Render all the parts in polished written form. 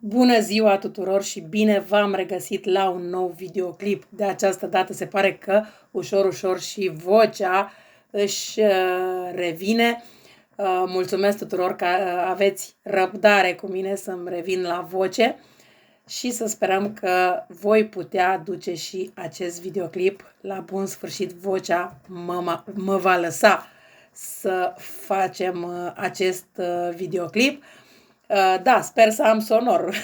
Bună ziua tuturor și bine v-am regăsit la un nou videoclip. De această dată se pare că ușor și vocea își revine. Mulțumesc tuturor că aveți răbdare cu mine să-mi revin la voce și să sperăm că voi putea duce și acest videoclip la bun sfârșit. Vocea mă va lăsa să facem acest videoclip. Da, sper să am sonor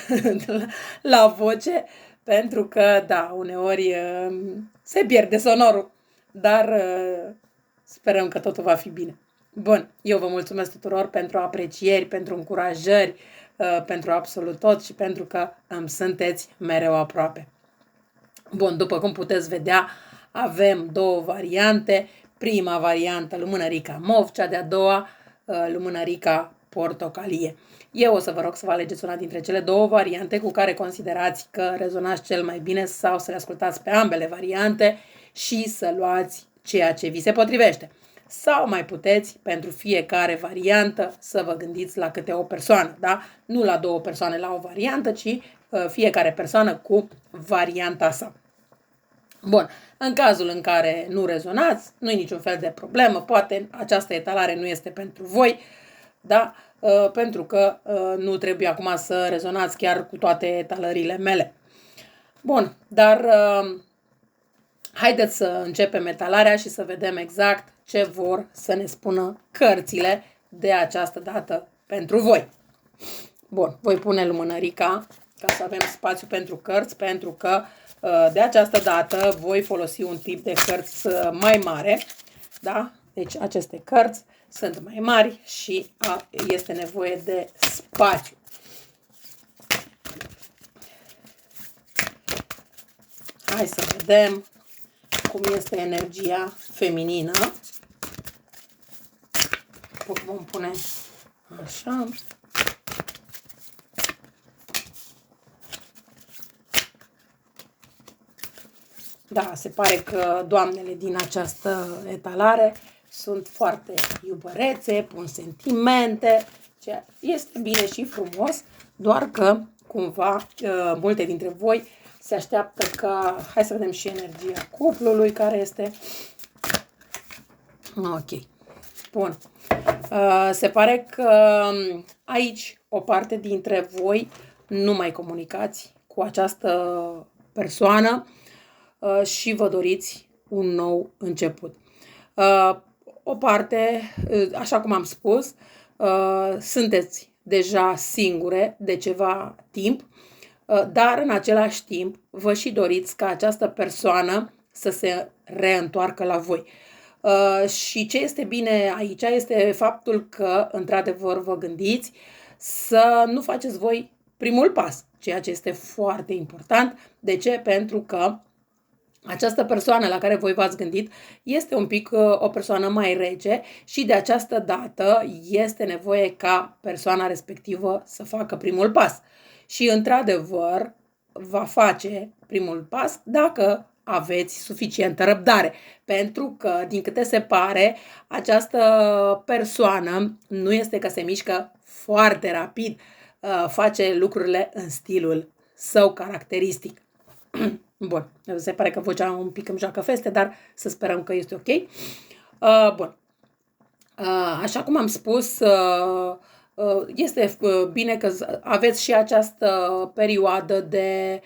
la voce, pentru că, da, uneori se pierde sonorul, dar sperăm că totul va fi bine. Bun, eu vă mulțumesc tuturor pentru aprecieri, pentru încurajări, pentru absolut tot și pentru că îmi sunteți mereu aproape. Bun, după cum puteți vedea, avem două variante. Prima variantă, lumânărica mov, cea de-a doua, lumânărica portocalie. Eu o să vă rog să vă alegeți una dintre cele două variante cu care considerați că rezonați cel mai bine sau să le ascultați pe ambele variante și să luați ceea ce vi se potrivește. Sau mai puteți, pentru fiecare variantă, să vă gândiți la câte o persoană, da? Nu la două persoane la o variantă, ci fiecare persoană cu varianta sa. Bun, în cazul în care nu rezonați, nu e niciun fel de problemă, poate această etalare nu este pentru voi, da? Pentru că nu trebuie acum să rezonați chiar cu toate etalările mele. Bun, dar haideți să începem etalarea și să vedem exact ce vor să ne spună cărțile de această dată pentru voi. Bun, voi pune lumânărica ca să avem spațiu pentru cărți, pentru că de această dată voi folosi un tip de cărți mai mare, da? Deci aceste cărți sunt mai mari și este nevoie de spațiu. Hai să vedem cum este energia feminină. Vom pune așa. Da, se pare că doamnele din această etalare sunt foarte iubărețe, pun sentimente, ceea este bine și frumos, doar că cumva multe dintre voi se așteaptă ca, hai să vedem și energia cuplului care este. Ok, bun. Se pare că aici o parte dintre voi nu mai comunicați cu această persoană și vă doriți un nou început. O parte, așa cum am spus, sunteți deja singure de ceva timp, dar în același timp vă și doriți ca această persoană să se reîntoarcă la voi. Și ce este bine aici este faptul că, într-adevăr, vă gândiți să nu faceți voi primul pas, ceea ce este foarte important. De ce? Pentru că această persoană la care voi v-ați gândit este un pic o persoană mai rece și de această dată este nevoie ca persoana respectivă să facă primul pas. Și într-adevăr va face primul pas dacă aveți suficientă răbdare. Pentru că, din câte se pare, această persoană nu este că se mișcă foarte rapid, face lucrurile în stilul său caracteristic. Bun, se pare că vocea un pic îmi joacă feste, dar să sperăm că este ok. Bun. Așa cum am spus, este bine că aveți și această perioadă de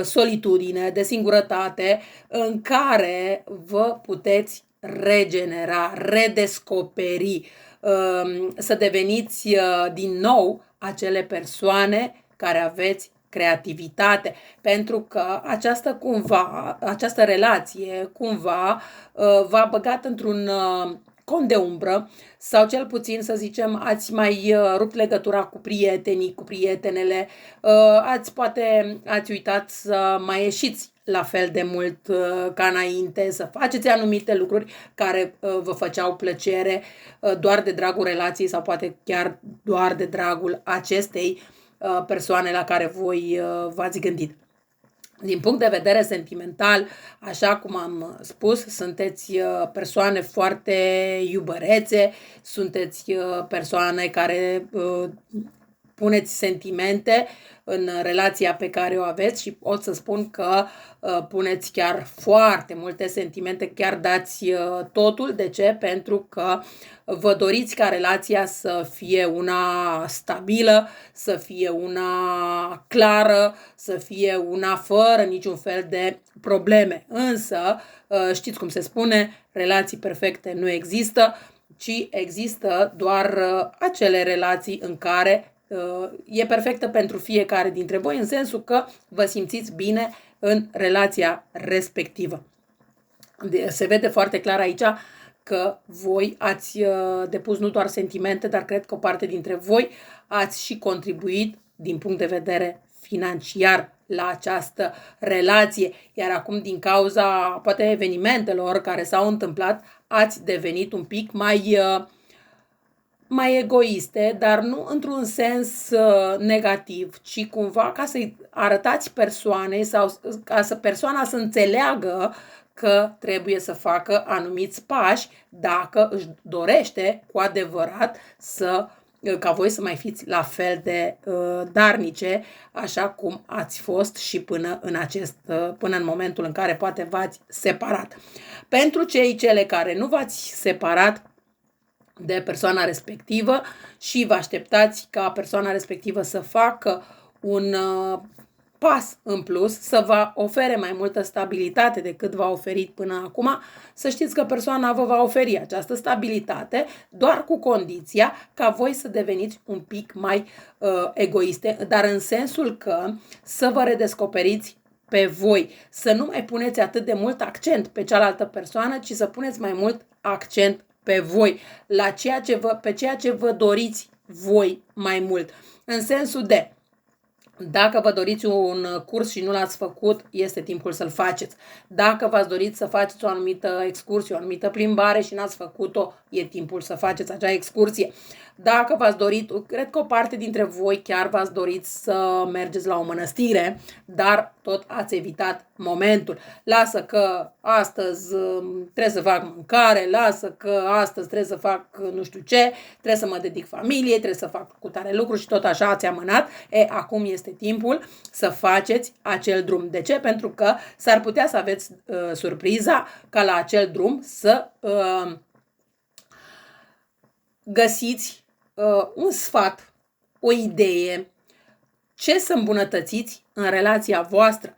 solitudine, de singurătate, în care vă puteți regenera, redescoperi, să deveniți din nou acele persoane care aveți creativitate, pentru că această relație cumva v-a băgat într-un cont de umbră sau cel puțin, să zicem, ați mai rupt legătura cu prietenii, cu prietenele, poate ați uitat să mai ieșiți la fel de mult ca înainte, să faceți anumite lucruri care vă făceau plăcere doar de dragul relației sau poate chiar doar de dragul acestei persoane la care voi v-ați gândit. Din punct de vedere sentimental, așa cum am spus, sunteți persoane foarte iubărețe, sunteți persoane care puneți sentimente în relația pe care o aveți și pot să spun că puneți chiar foarte multe sentimente, chiar dați totul. De ce? Pentru că vă doriți ca relația să fie una stabilă, să fie una clară, să fie una fără niciun fel de probleme. Însă, știți cum se spune, relații perfecte nu există, ci există doar acele relații în care e perfectă pentru fiecare dintre voi, în sensul că vă simțiți bine în relația respectivă. Se vede foarte clar aici că voi ați depus nu doar sentimente, dar cred că o parte dintre voi ați și contribuit din punct de vedere financiar la această relație. Iar acum, din cauza poate evenimentelor care s-au întâmplat, ați devenit un pic mai egoiste, dar nu într-un sens negativ, ci cumva ca să-i arătați persoanei sau ca să persoana să înțeleagă că trebuie să facă anumiți pași dacă își dorește cu adevărat ca voi să mai fiți la fel de darnice, așa cum ați fost și până în momentul în care poate v-ați separat. Pentru cele care nu v-ați separat de persoana respectivă și vă așteptați ca persoana respectivă să facă un pas în plus, să vă ofere mai multă stabilitate decât v-a oferit până acum, să știți că persoana vă va oferi această stabilitate doar cu condiția ca voi să deveniți un pic mai egoiste, dar în sensul că să vă redescoperiți pe voi, să nu mai puneți atât de mult accent pe cealaltă persoană, ci să puneți mai mult accent pe voi, pe ceea ce vă doriți voi mai mult. În sensul de, dacă vă doriți un curs și nu l-ați făcut, este timpul să-l faceți. Dacă v-ați dorit să faceți o anumită excursie, o anumită plimbare și n-ați făcut-o, e timpul să faceți acea excursie. Dacă v-ați dorit, cred că o parte dintre voi chiar v-ați dorit să mergeți la o mănăstire, dar tot ați evitat momentul. Lasă că astăzi trebuie să fac mâncare, lasă că astăzi trebuie să fac nu știu ce, trebuie să mă dedic familiei, trebuie să fac cu tare lucruri și tot așa ați amânat. Acum este timpul să faceți acel drum. De ce? Pentru că s-ar putea să aveți surpriza ca la acel drum să găsiți un sfat, o idee, ce să îmbunătățiți în relația voastră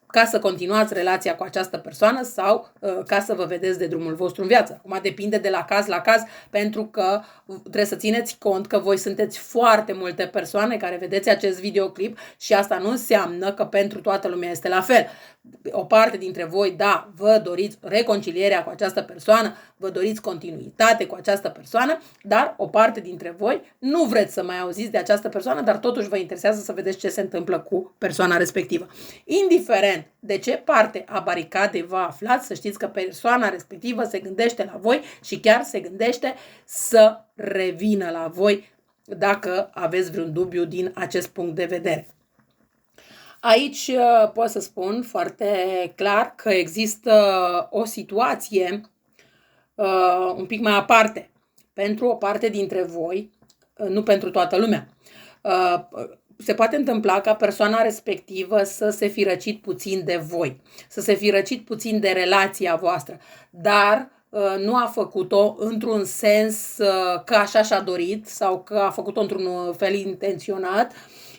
ca să continuați relația cu această persoană sau ca să vă vedeți de drumul vostru în viață. Acum depinde de la caz la caz, pentru că trebuie să țineți cont că voi sunteți foarte multe persoane care vedeți acest videoclip și asta nu înseamnă că pentru toată lumea este la fel. O parte dintre voi, da, vă doriți reconcilierea cu această persoană, vă doriți continuitate cu această persoană, dar o parte dintre voi nu vreți să mai auziți de această persoană, dar totuși vă interesează să vedeți ce se întâmplă cu persoana respectivă. Indiferent de ce parte a baricadei vă aflați, să știți că persoana respectivă se gândește la voi și chiar se gândește să revină la voi dacă aveți vreun dubiu din acest punct de vedere. Aici pot să spun foarte clar că există o situație un pic mai aparte pentru o parte dintre voi, nu pentru toată lumea. Se poate întâmpla ca persoana respectivă să se fi răcit puțin de voi, să se fi răcit puțin de relația voastră, dar nu a făcut-o într-un sens că așa și-a dorit sau că a făcut-o într-un fel intenționat,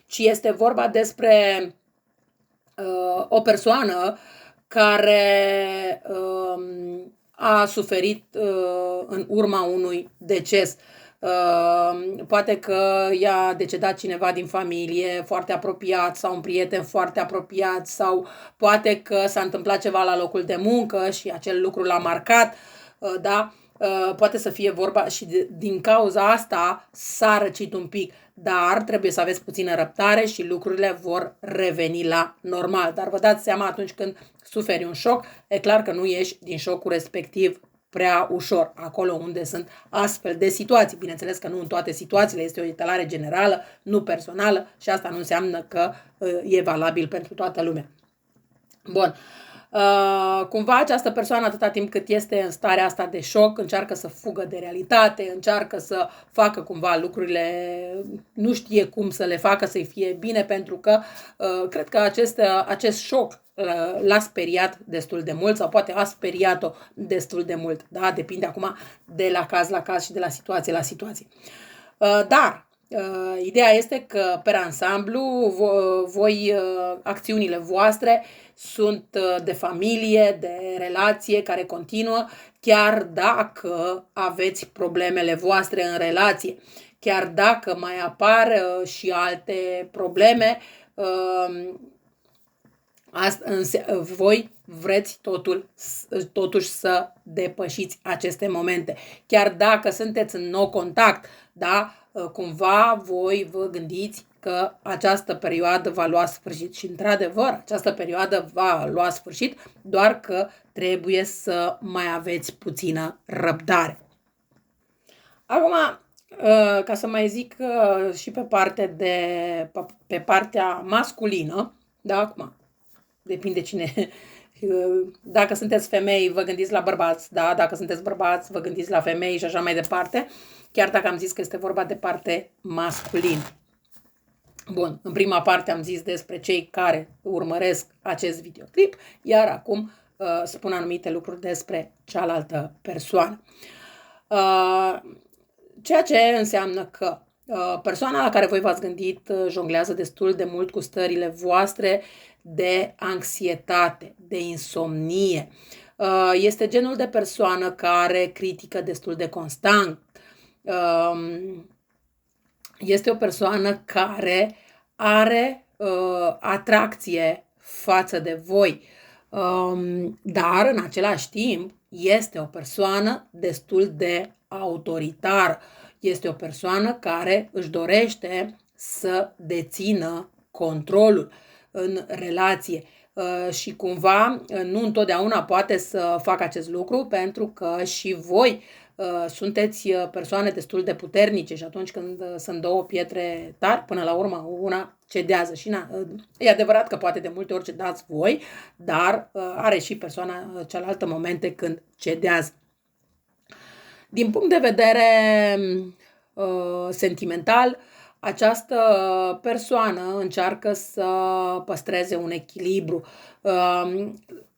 ci este vorba despre o persoană care a suferit în urma unui deces. Poate că i-a decedat cineva din familie foarte apropiat sau un prieten foarte apropiat sau poate că s-a întâmplat ceva la locul de muncă și acel lucru l-a marcat, da? Poate să fie vorba și din cauza asta s-a răcit un pic, dar trebuie să aveți puțină răbdare și lucrurile vor reveni la normal. Dar vă dați seama, atunci când suferi un șoc, e clar că nu ieși din șocul respectiv prea ușor, acolo unde sunt astfel de situații. Bineînțeles că nu în toate situațiile, este o etalare generală, nu personală și asta nu înseamnă că e valabil pentru toată lumea. Bun. Cumva această persoană, atâta timp cât este în starea asta de șoc, încearcă să fugă de realitate, încearcă să facă cumva lucrurile, nu știe cum să le facă să-i fie bine, pentru că cred că acest șoc l-a speriat destul de mult sau poate a speriat-o destul de mult. Da? Depinde acum de la caz la caz și de la situație la situație. Dar ideea este că, pe ansamblu, voi, acțiunile voastre sunt de familie, de relație care continuă, chiar dacă aveți problemele voastre în relație, chiar dacă mai apar și alte probleme, voi vreți totuși să depășiți aceste momente. Chiar dacă sunteți în nou contact, da, cumva voi vă gândiți că această perioadă va lua sfârșit și, într-adevăr, această perioadă va lua sfârșit, doar că trebuie să mai aveți puțină răbdare. Acum, ca să mai zic și pe partea masculină, da, acum, depinde cine. Dacă sunteți femei, vă gândiți la bărbați, da? Dacă sunteți bărbați, vă gândiți la femei și așa mai departe, chiar dacă am zis că este vorba de parte masculină. Bun, în prima parte am zis despre cei care urmăresc acest videoclip, iar acum spun anumite lucruri despre cealaltă persoană. Ceea ce înseamnă că persoana la care voi v-ați gândit jonglează destul de mult cu stările voastre de anxietate, de insomnie. Este genul de persoană care critică destul de constant. Este o persoană care are atracție față de voi, dar în același timp este o persoană destul de autoritară. Este o persoană care își dorește să dețină controlul în relație și cumva nu întotdeauna poate să facă acest lucru, pentru că și voi sunteți persoane destul de puternice și atunci când sunt două pietre tari, până la urmă una cedează. Și e adevărat că poate de multe ori cedați voi, dar are și persoana cealaltă momente când cedează. Din punct de vedere sentimental, această persoană încearcă să păstreze un echilibru.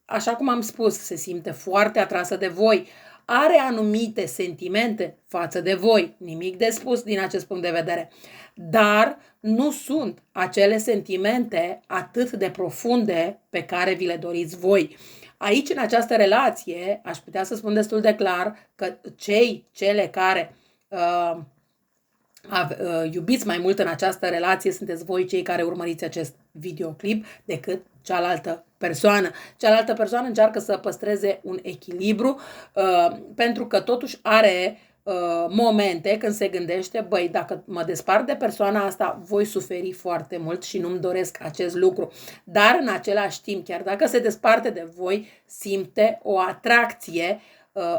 Așa cum am spus, se simte foarte atrasă de voi, are anumite sentimente față de voi, nimic de spus din acest punct de vedere, dar nu sunt acele sentimente atât de profunde pe care vi le doriți voi. Aici, în această relație, aș putea să spun destul de clar că cele care iubiți mai mult în această relație sunteți voi cei care urmăriți acest videoclip decât cealaltă persoană. Cealaltă persoană încearcă să păstreze un echilibru pentru că totuși are momente când se gândește, băi, dacă mă despart de persoana asta, voi suferi foarte mult și nu-mi doresc acest lucru. Dar în același timp, chiar dacă se desparte de voi, simte o atracție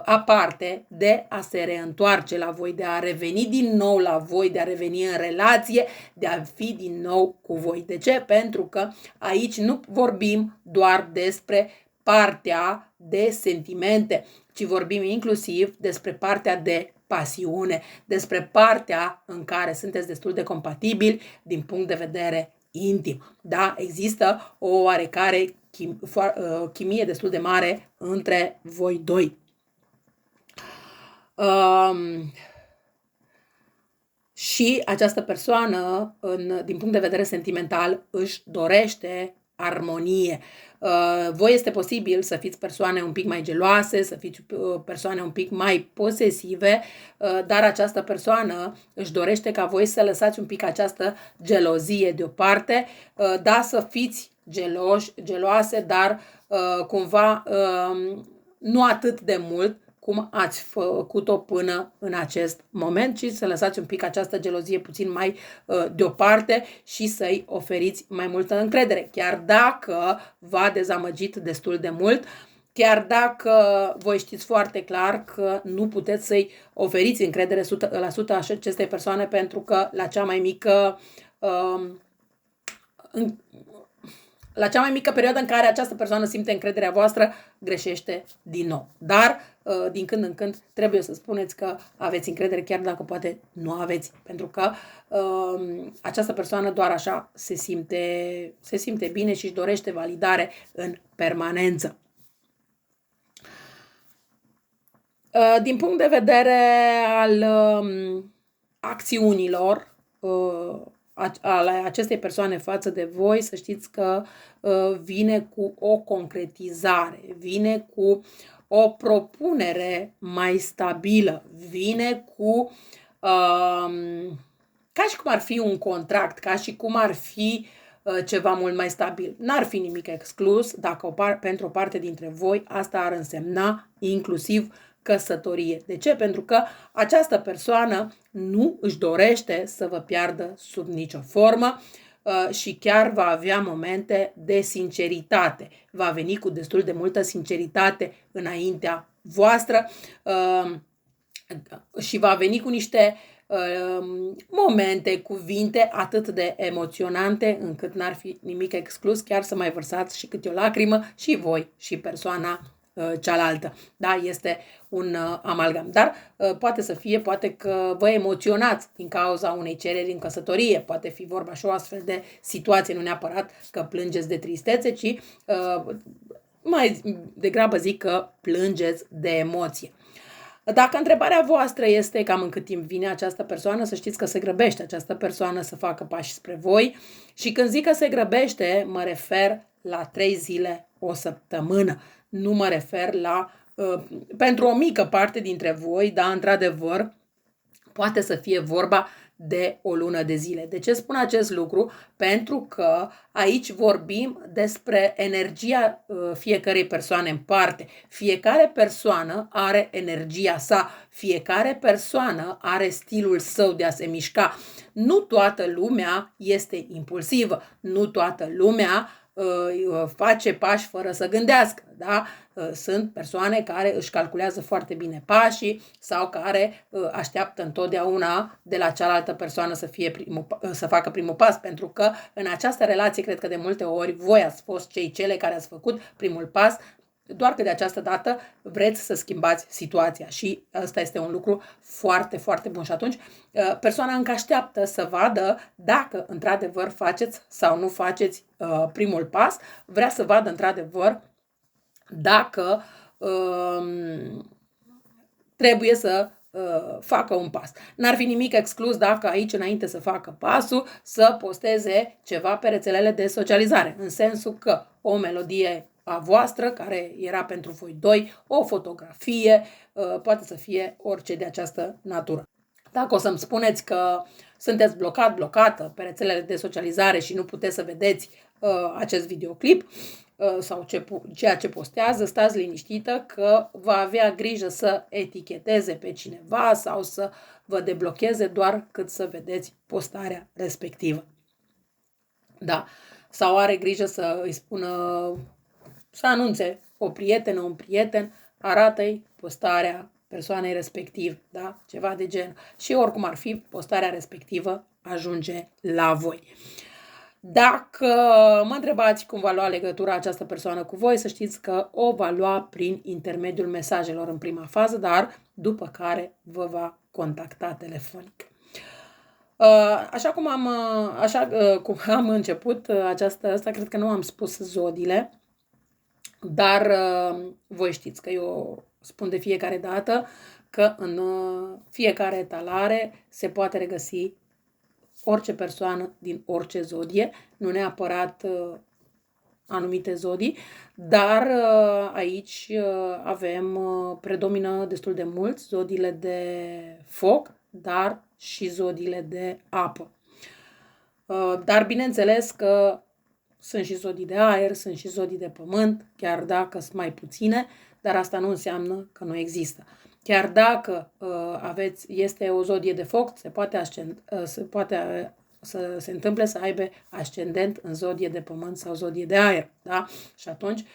aparte de a se reîntoarce la voi, de a reveni din nou la voi, de a reveni în relație, de a fi din nou cu voi. De ce? Pentru că aici nu vorbim doar despre partea de sentimente, ci vorbim inclusiv despre partea de pasiune, despre partea în care sunteți destul de compatibili din punct de vedere intim. Da? Există o oarecare chimie destul de mare între voi doi. Și această persoană, din punct de vedere sentimental, își dorește armonie. Voi este posibil să fiți persoane un pic mai geloase, să fiți persoane un pic mai posesive, dar această persoană își dorește ca voi să lăsați un pic această gelozie deoparte, da, să fiți geloase, dar cumva nu atât de mult cum ați făcut-o până în acest moment, ci să lăsați un pic această gelozie puțin mai deoparte și să-i oferiți mai multă încredere. Chiar dacă v-a dezamăgit destul de mult, chiar dacă voi știți foarte clar că nu puteți să-i oferiți încredere 100% acestei persoane, pentru că la cea mai mică La cea mai mică perioadă în care această persoană simte încrederea voastră, greșește din nou. Dar, din când în când, trebuie să spuneți că aveți încredere, chiar dacă poate nu aveți. Pentru că această persoană doar așa se simte bine și își dorește validare în permanență. Din punct de vedere al acțiunilor ale acestei persoane față de voi, să știți că vine cu o concretizare, vine cu o propunere mai stabilă, vine cu ca și cum ar fi un contract, ca și cum ar fi ceva mult mai stabil. N-ar fi nimic exclus dacă pentru o parte dintre voi asta ar însemna inclusiv căsătorie. De ce? Pentru că această persoană nu își dorește să vă piardă sub nicio formă și chiar va avea momente de sinceritate. Va veni cu destul de multă sinceritate înaintea voastră și va veni cu niște momente, cuvinte atât de emoționante încât n-ar fi nimic exclus chiar să mai vărsați și câte o lacrimă și voi și persoana cealaltă. Da, este un amalgam. Dar poate că vă emoționați din cauza unei cereri în căsătorie. Poate fi vorba și o astfel de situație, nu neapărat că plângeți de tristețe, ci mai degrabă zic că plângeți de emoție. Dacă întrebarea voastră este cam în cât timp vine această persoană, să știți că se grăbește această persoană să facă pași spre voi și când zic că se grăbește, mă refer la 3 zile, o săptămână. Nu mă refer la, pentru o mică parte dintre voi, da, într-adevăr, poate să fie vorba de o lună de zile. De ce spun acest lucru? Pentru că aici vorbim despre energia fiecărei persoane în parte. Fiecare persoană are energia sa, fiecare persoană are stilul său de a se mișca. Nu toată lumea este impulsivă, nu toată lumea face pași fără să gândească, da? Sunt persoane care își calculează foarte bine pașii sau care așteaptă întotdeauna de la cealaltă persoană să facă primul pas, pentru că în această relație cred că de multe ori voi ați fost cele care ați făcut primul pas, doar că de această dată vreți să schimbați situația și ăsta este un lucru foarte, foarte bun. Și atunci persoana încă așteaptă să vadă dacă într-adevăr faceți sau nu faceți primul pas, vrea să vadă într-adevăr dacă trebuie să facă un pas. N-ar fi nimic exclus dacă aici, înainte să facă pasul, să posteze ceva pe rețelele de socializare, în sensul că o melodie a voastră, care era pentru voi doi, o fotografie, poate să fie orice de această natură. Dacă o să-mi spuneți că sunteți blocată pe rețelele de socializare și nu puteți să vedeți acest videoclip sau ceea ce postează, stați liniștită că va avea grijă să eticheteze pe cineva sau să vă deblocheze doar cât să vedeți postarea respectivă. Da. Sau are grijă să îi spună, să anunțe o prietenă, un prieten, arată-i postarea persoanei respective, da? Ceva de gen. Și oricum ar fi, postarea respectivă ajunge la voi. Dacă mă întrebați cum va lua legătura această persoană cu voi, să știți că o va lua prin intermediul mesajelor în prima fază, dar după care vă va contacta telefonic. Așa cum am început asta, cred că nu am spus zodiile, dar voi știți că eu spun de fiecare dată că în fiecare etalare se poate regăsi orice persoană din orice zodie, nu neapărat anumite zodii, dar aici predomină destul de mult zodiile de foc, dar și zodiile de apă. Dar bineînțeles că sunt și zodii de aer, sunt și zodii de pământ, chiar dacă sunt mai puține, dar asta nu înseamnă că nu există. Chiar dacă este o zodie de foc, să se întâmple să aibă ascendent în zodie de pământ sau zodie de aer, da? Și atunci,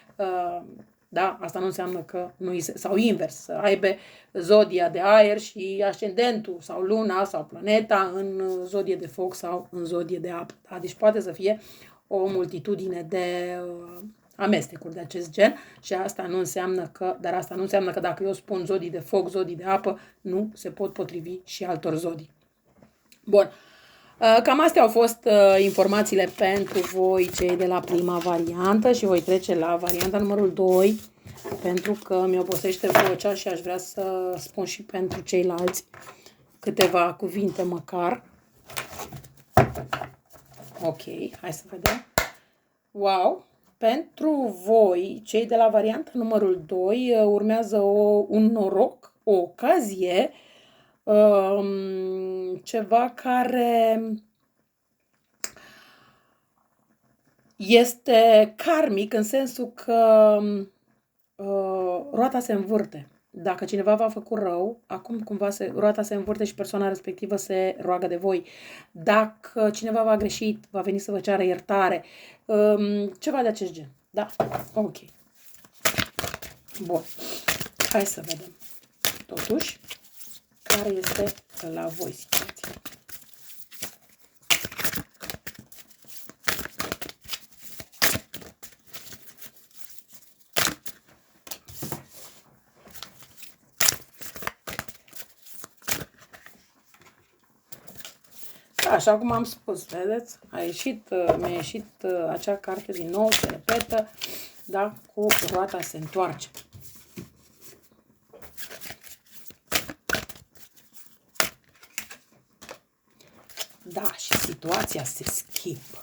da, asta nu înseamnă că sau invers, să aibă zodia de aer și ascendentul sau luna sau planeta în zodie de foc sau în zodie de apă, da? Deci poate să fie o multitudine de amestecuri de acest gen și asta nu înseamnă că dacă eu spun zodii de foc, zodii de apă, nu se pot potrivi și altor zodii. Bun. Cam astea au fost informațiile pentru voi, cei de la prima variantă, și voi trece la varianta numărul 2, pentru că mi obosește vocea și aș vrea să spun și pentru ceilalți câteva cuvinte măcar. Ok, hai să vedem. Wow! Pentru voi, cei de la varianta numărul 2, urmează un noroc, o ocazie, ceva care este karmic în sensul că roata se învârte. Dacă cineva v-a făcut rău, acum cumva roata se învârte și persoana respectivă se roagă de voi. Dacă cineva v-a greșit, va veni să vă ceară iertare, ceva de acest gen. Da? Ok. Bun. Hai să vedem. Totuși, care este la voi situația? Așa cum am spus, vedeți? Mi-a ieșit acea carte din nou, se repetă, da? Cu roata se întoarce. Da, și situația se schimbă.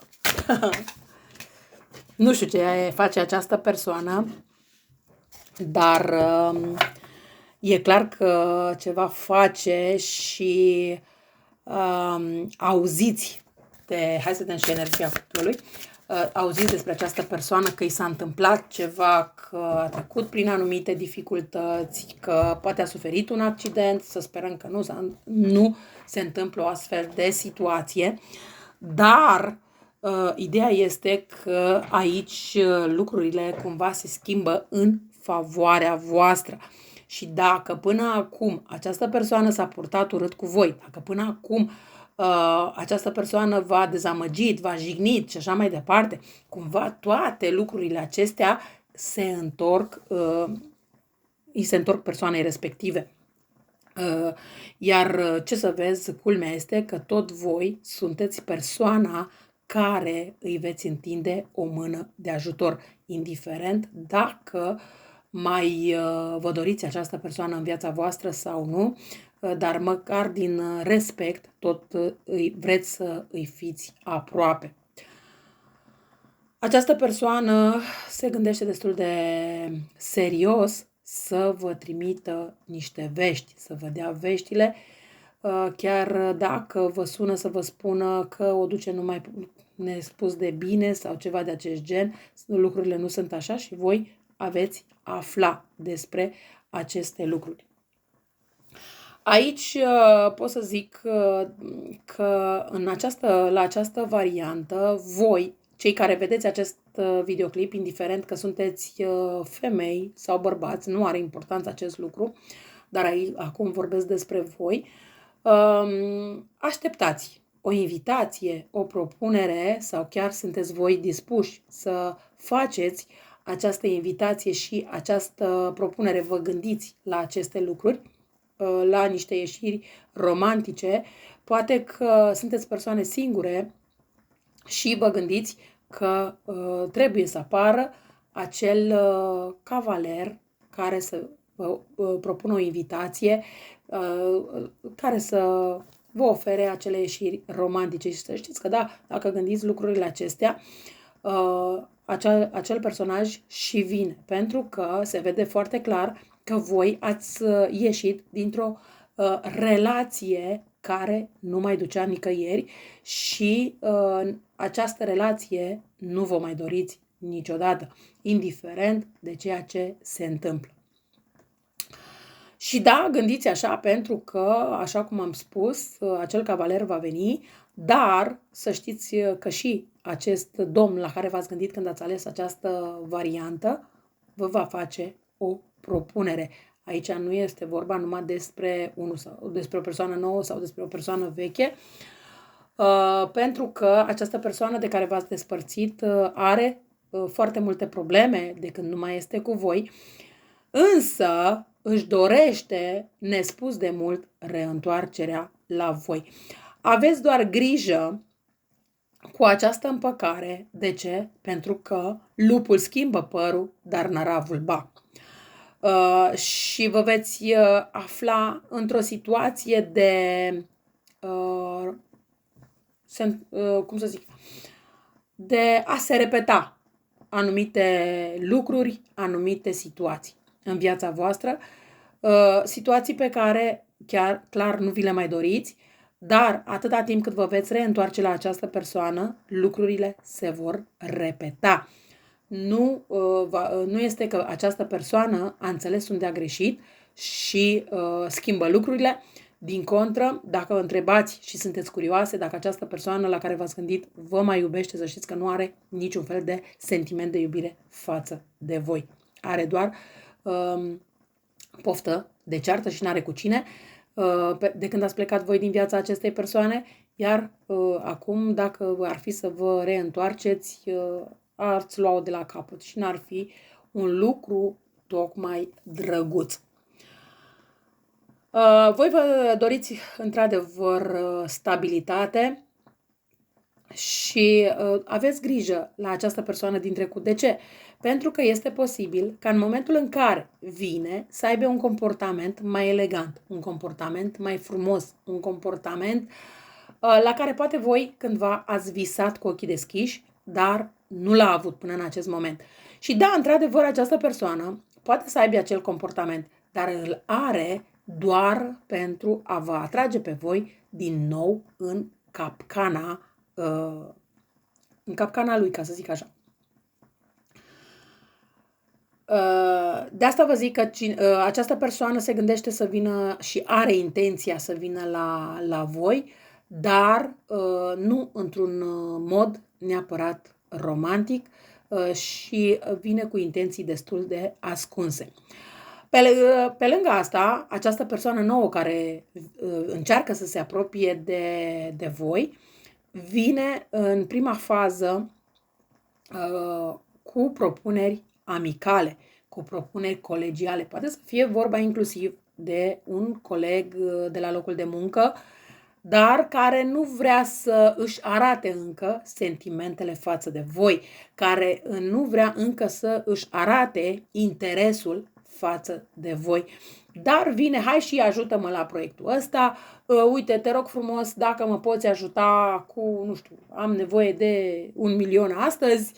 Nu știu ce face această persoană, dar e clar că ceva face și auziți hai să vedem și energia cuplului, auziți despre această persoană că i s-a întâmplat ceva, că a trecut prin anumite dificultăți, că poate a suferit un accident, să sperăm că nu se întâmplă o astfel de situație, dar ideea este că aici lucrurile cumva se schimbă în favoarea voastră. Și dacă până acum această persoană s-a purtat urât cu voi, dacă până acum această persoană v-a dezamăgit, v-a jignit și așa mai departe, cumva toate lucrurile acestea îi se întorc persoanei respective. Iar ce să vezi, culmea este că tot voi sunteți persoana care îi veți întinde o mână de ajutor, indiferent dacă mai vă doriți această persoană în viața voastră sau nu, dar măcar din respect tot vreți să îi fiți aproape. Această persoană se gândește destul de serios să vă trimită niște vești, să vă dea veștile, chiar dacă vă sună să vă spună că o duce numai nespus de bine sau ceva de acest gen, lucrurile nu sunt așa și voi aveți afla despre aceste lucruri. Aici pot să zic că la această variantă, voi, cei care vedeți acest videoclip, indiferent că sunteți femei sau bărbați, nu are importanță acest lucru, dar acum vorbesc despre voi, așteptați o invitație, o propunere sau chiar sunteți voi dispuși să faceți această invitație și această propunere, vă gândiți la aceste lucruri, la niște ieșiri romantice, poate că sunteți persoane singure și vă gândiți că trebuie să apară acel cavaler care să vă propună o invitație, care să vă ofere acele ieșiri romantice. Și să știți că da, dacă gândiți lucrurile acestea, acel personaj și vine, pentru că se vede foarte clar că voi ați ieșit dintr-o relație care nu mai ducea nicăieri și această relație nu vă mai doriți niciodată, indiferent de ceea ce se întâmplă. Și da, gândiți așa, pentru că, așa cum am spus, acel cavaler va veni, dar să știți că și acest domn la care v-ați gândit când ați ales această variantă vă va face o propunere. Aici nu este vorba numai despre o persoană nouă sau despre o persoană veche. pentru că această persoană de care v-ați despărțit are foarte multe probleme de când nu mai este cu voi, însă își dorește nespus de mult reîntoarcerea la voi. Aveți doar grijă cu această împăcare. De ce? Pentru că lupul schimbă părul, dar năravul ba. Și vă veți afla într-o situație de cum să zic, de a se repeta anumite lucruri, anumite situații în viața voastră, situații pe care chiar clar nu vi le mai doriți, dar atâta timp cât vă veți reîntoarce la această persoană, lucrurile se vor repeta. Nu este că această persoană a înțeles unde a greșit și schimbă lucrurile. Din contră, dacă vă întrebați și sunteți curioase dacă această persoană la care v-ați gândit vă mai iubește, să știți că nu are niciun fel de sentiment de iubire față de voi. Are doar poftă de ceartă și n-are cu cine de când ați plecat voi din viața acestei persoane, iar acum, dacă ar fi să vă reîntoarceți, ați lua-o de la capăt și n-ar fi un lucru tocmai drăguț. Voi vă doriți într-adevăr stabilitate și aveți grijă la această persoană din trecut. De ce? Pentru că este posibil ca în momentul în care vine să aibă un comportament mai elegant, un comportament mai frumos, un comportament la care poate voi cândva ați visat cu ochii deschiși, dar nu l-a avut până în acest moment. Și da, într-adevăr, această persoană poate să aibă acel comportament, dar îl are doar pentru a vă atrage pe voi din nou în capcana lui, ca să zic așa. De asta vă zic că această persoană se gândește să vină și are intenția să vină la voi, dar nu într-un mod neapărat romantic și vine cu intenții destul de ascunse. Pe lângă asta, această persoană nouă care încearcă să se apropie de voi, vine în prima fază cu propuneri amicale, cu propuneri colegiale. Poate să fie vorba inclusiv de un coleg de la locul de muncă, dar care nu vrea să își arate încă sentimentele față de voi, care nu vrea încă să își arate interesul față de voi. Dar vine, hai și ajută-mă la proiectul ăsta, uite, te rog frumos, dacă mă poți ajuta cu, nu știu, am nevoie de 1.000.000 astăzi,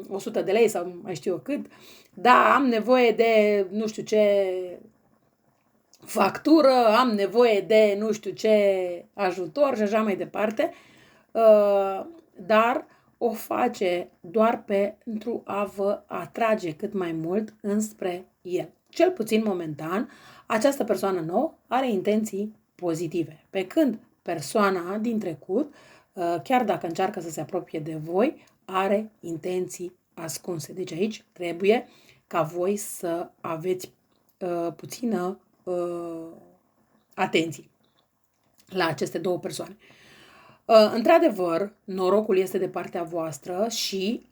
100 de lei sau mai știu eu cât, da, am nevoie de nu știu ce factură, am nevoie de nu știu ce ajutor și așa mai departe, dar o face doar pentru a vă atrage cât mai mult înspre el. Cel puțin momentan, această persoană nouă are intenții pozitive, pe când persoana din trecut, chiar dacă încearcă să se apropie de voi, are intenții ascunse. Deci aici trebuie ca voi să aveți puțină atenție la aceste două persoane. Într-adevăr, norocul este de partea voastră și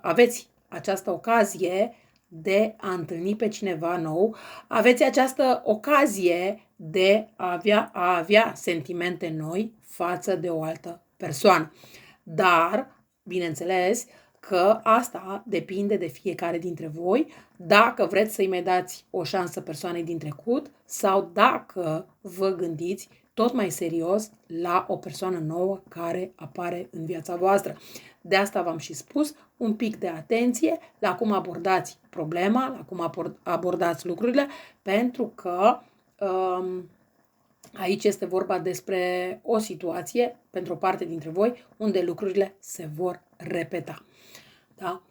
aveți această ocazie de a întâlni pe cineva nou, aveți această ocazie de a avea sentimente noi față de o altă persoană. Dar, bineînțeles, că asta depinde de fiecare dintre voi, dacă vreți să-i mai dați o șansă persoanei din trecut sau dacă vă gândiți tot mai serios la o persoană nouă care apare în viața voastră. De asta v-am și spus, un pic de atenție la cum abordați problema, la cum abordați lucrurile, pentru că aici este vorba despre o situație, pentru o parte dintre voi, unde lucrurile se vor repeta. Da?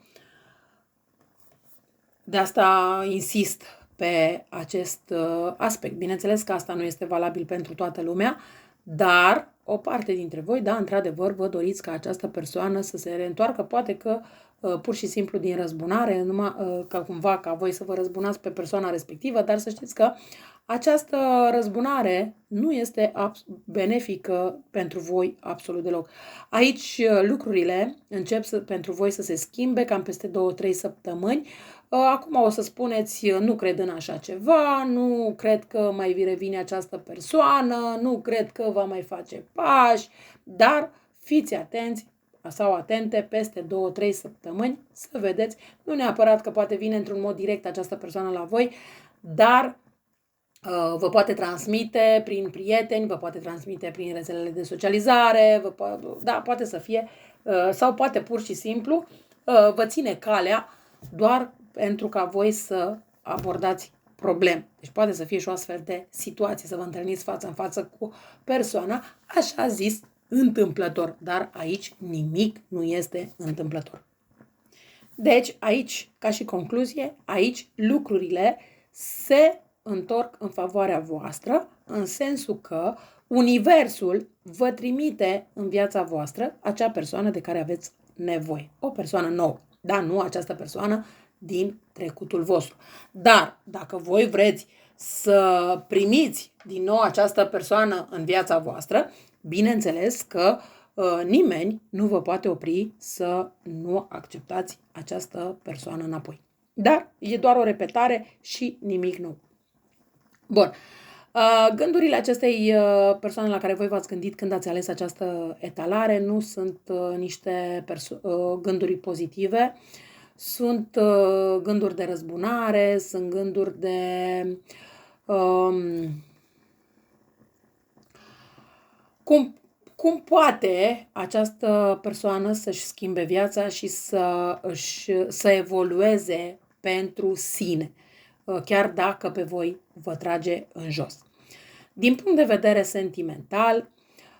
De asta insist pe acest aspect. Bineînțeles că asta nu este valabil pentru toată lumea, dar o parte dintre voi, da, într-adevăr, vă doriți ca această persoană să se reîntoarcă, poate că pur și simplu din răzbunare, numai ca cumva ca voi să vă răzbunați pe persoana respectivă, dar să știți că această răzbunare nu este benefică pentru voi absolut deloc. Aici lucrurile încep pentru voi să se schimbe cam peste 2-3 săptămâni. Acum o să spuneți, nu cred în așa ceva, nu cred că mai revine această persoană, nu cred că va mai face pași, dar fiți atenți sau atente peste 2-3 săptămâni să vedeți, nu neapărat că poate vine într-un mod direct această persoană la voi, dar vă poate transmite prin prieteni, vă poate transmite prin rețelele de socializare, poate să fie, sau poate pur și simplu vă ține calea doar pentru ca voi să abordați probleme. Deci poate să fie și o astfel de situație, să vă întâlniți față în față cu persoana, așa zis, întâmplător. Dar aici nimic nu este întâmplător. Deci aici, ca și concluzie, aici lucrurile se întorc în favoarea voastră, în sensul că Universul vă trimite în viața voastră acea persoană de care aveți nevoie. O persoană nouă, dar nu această persoană din trecutul vostru. Dar dacă voi vreți să primiți din nou această persoană în viața voastră, bineînțeles că nimeni nu vă poate opri să nu acceptați această persoană înapoi. Dar e doar o repetare și nimic nou. Bun. Gândurile acestei persoane la care voi v-ați gândit când ați ales această etalare nu sunt niște gânduri pozitive, sunt gânduri de răzbunare, sunt gânduri de cum poate această persoană să-și schimbe viața și să evolueze pentru sine, chiar dacă pe voi vă trage în jos. Din punct de vedere sentimental,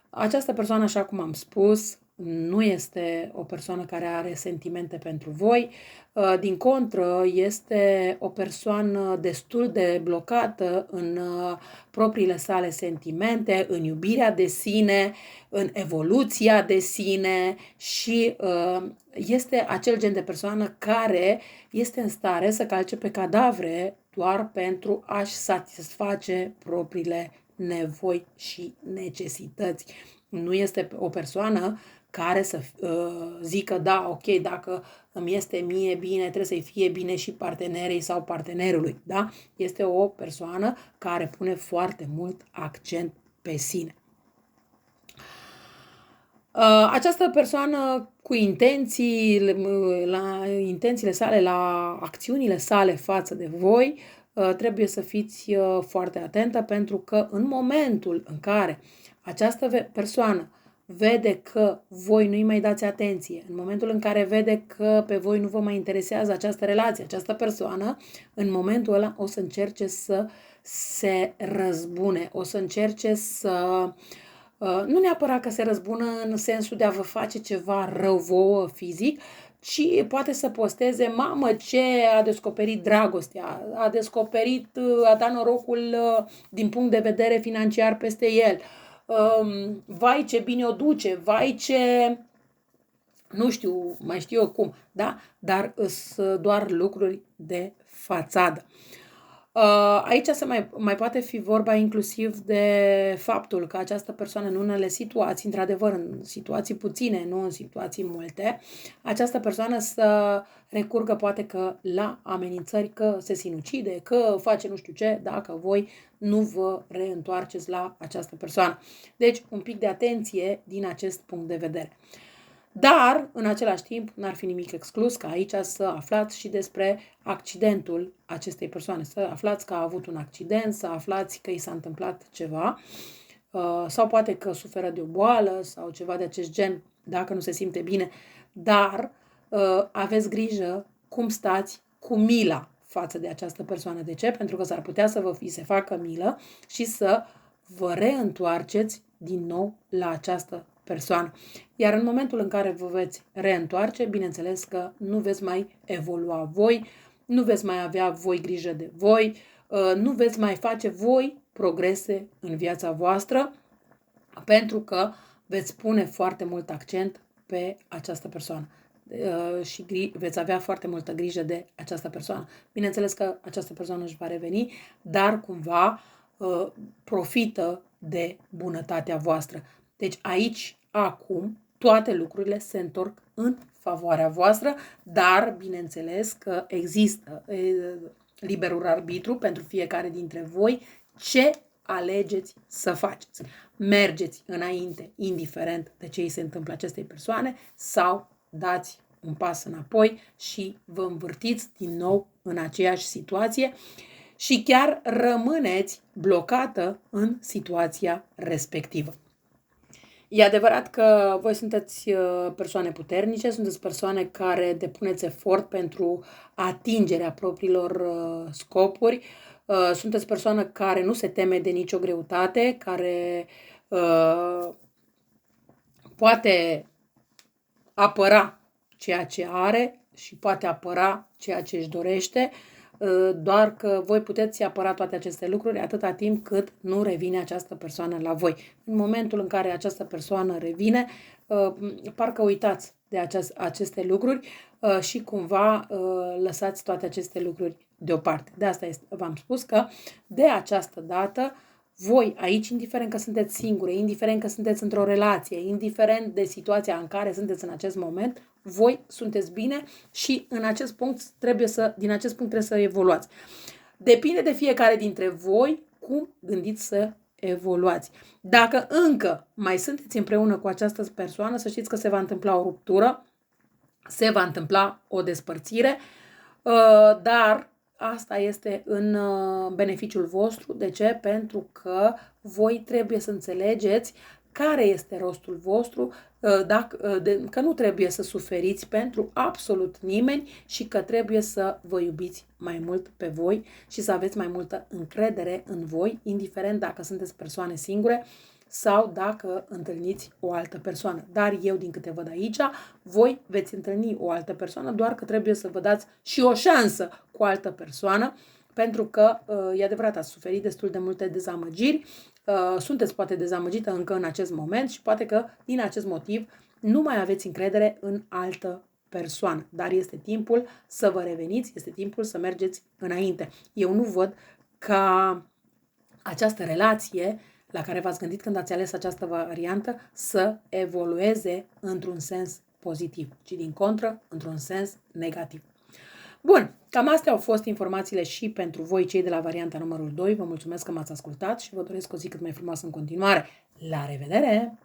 această persoană, așa cum am spus, nu este o persoană care are sentimente pentru voi, din contră, este o persoană destul de blocată în propriile sale sentimente, în iubirea de sine, în evoluția de sine și este acel gen de persoană care este în stare să calce pe cadavre doar pentru a-și satisface propriile nevoi și necesități. Nu este o persoană care să zică, da, ok, dacă îmi este mie bine, trebuie să-i fie bine și partenerei sau partenerului, da? Este o persoană care pune foarte mult accent pe sine. Această persoană cu intențiile sale, la acțiunile sale față de voi, trebuie să fiți foarte atentă, pentru că în momentul în care această persoană vede că voi nu-i mai dați atenție, în momentul în care vede că pe voi nu vă mai interesează această relație, această persoană, în momentul ăla o să încerce să se răzbune, o să încerce să... Nu neapărat că se răzbună în sensul de a vă face ceva rău vouă fizic, ci poate să posteze, mamă, ce a descoperit dragostea, a dat norocul din punct de vedere financiar peste el, vai ce bine o duce, vai ce, nu știu, mai știu eu cum, da? Dar sunt doar lucruri de fațadă. Aici se mai poate fi vorba inclusiv de faptul că această persoană în unele situații, într-adevăr în situații puține, nu în situații multe, această persoană să recurgă poate că la amenințări, că se sinucide, că face nu știu ce, dacă voi nu vă reîntoarceți la această persoană. Deci un pic de atenție din acest punct de vedere. Dar, în același timp, n-ar fi nimic exclus ca aici să aflați și despre accidentul acestei persoane. Să aflați că a avut un accident, să aflați că i s-a întâmplat ceva sau poate că suferă de o boală sau ceva de acest gen, dacă nu se simte bine. Dar aveți grijă cum stați cu mila față de această persoană. De ce? Pentru că s-ar putea să se facă milă și să vă reîntoarceți din nou la această persoană. Iar în momentul în care vă veți reîntoarce, bineînțeles că nu veți mai evolua voi, nu veți mai avea voi grijă de voi, nu veți mai face voi progrese în viața voastră pentru că veți pune foarte mult accent pe această persoană și veți avea foarte multă grijă de această persoană. Bineînțeles că această persoană își va reveni, dar cumva profită de bunătatea voastră. Deci aici, acum, toate lucrurile se întorc în favoarea voastră, dar bineînțeles că există liberul arbitru pentru fiecare dintre voi ce alegeți să faceți. Mergeți înainte, indiferent de ce îi se întâmplă acestei persoane, sau dați un pas înapoi și vă învârtiți din nou în aceeași situație și chiar rămâneți blocată în situația respectivă. E adevărat că voi sunteți persoane puternice, sunteți persoane care depuneți efort pentru atingerea propriilor scopuri, sunteți persoană care nu se teme de nicio greutate, care poate apăra ceea ce are și poate apăra ceea ce își dorește, doar că voi puteți apăra toate aceste lucruri atâta timp cât nu revine această persoană la voi. În momentul în care această persoană revine, parcă uitați de aceste lucruri și cumva lăsați toate aceste lucruri deoparte. De asta v-am spus că de această dată voi aici, indiferent că sunteți singure, indiferent că sunteți într-o relație, indiferent de situația în care sunteți în acest moment, voi sunteți bine și din acest punct trebuie să evoluați. Depinde de fiecare dintre voi cum gândiți să evoluați. Dacă încă mai sunteți împreună cu această persoană, să știți că se va întâmpla o ruptură, se va întâmpla o despărțire, dar asta este în beneficiul vostru. De ce? Pentru că voi trebuie să înțelegeți care este rostul vostru, că nu trebuie să suferiți pentru absolut nimeni și că trebuie să vă iubiți mai mult pe voi și să aveți mai multă încredere în voi, indiferent dacă sunteți persoane singure sau dacă întâlniți o altă persoană. Dar eu, din câte văd aici, voi veți întâlni o altă persoană, doar că trebuie să vă dați și o șansă cu o altă persoană, pentru că, e adevărat, ați suferit destul de multe dezamăgiri, sunteți poate dezamăgită încă în acest moment și poate că din acest motiv nu mai aveți încredere în altă persoană. Dar este timpul să vă reveniți, este timpul să mergeți înainte. Eu nu văd ca această relație la care v-ați gândit când ați ales această variantă să evolueze într-un sens pozitiv, ci din contră, într-un sens negativ. Bun, cam astea au fost informațiile și pentru voi, cei de la varianta numărul 2. Vă mulțumesc că m-ați ascultat și vă doresc o zi cât mai frumoasă în continuare. La revedere!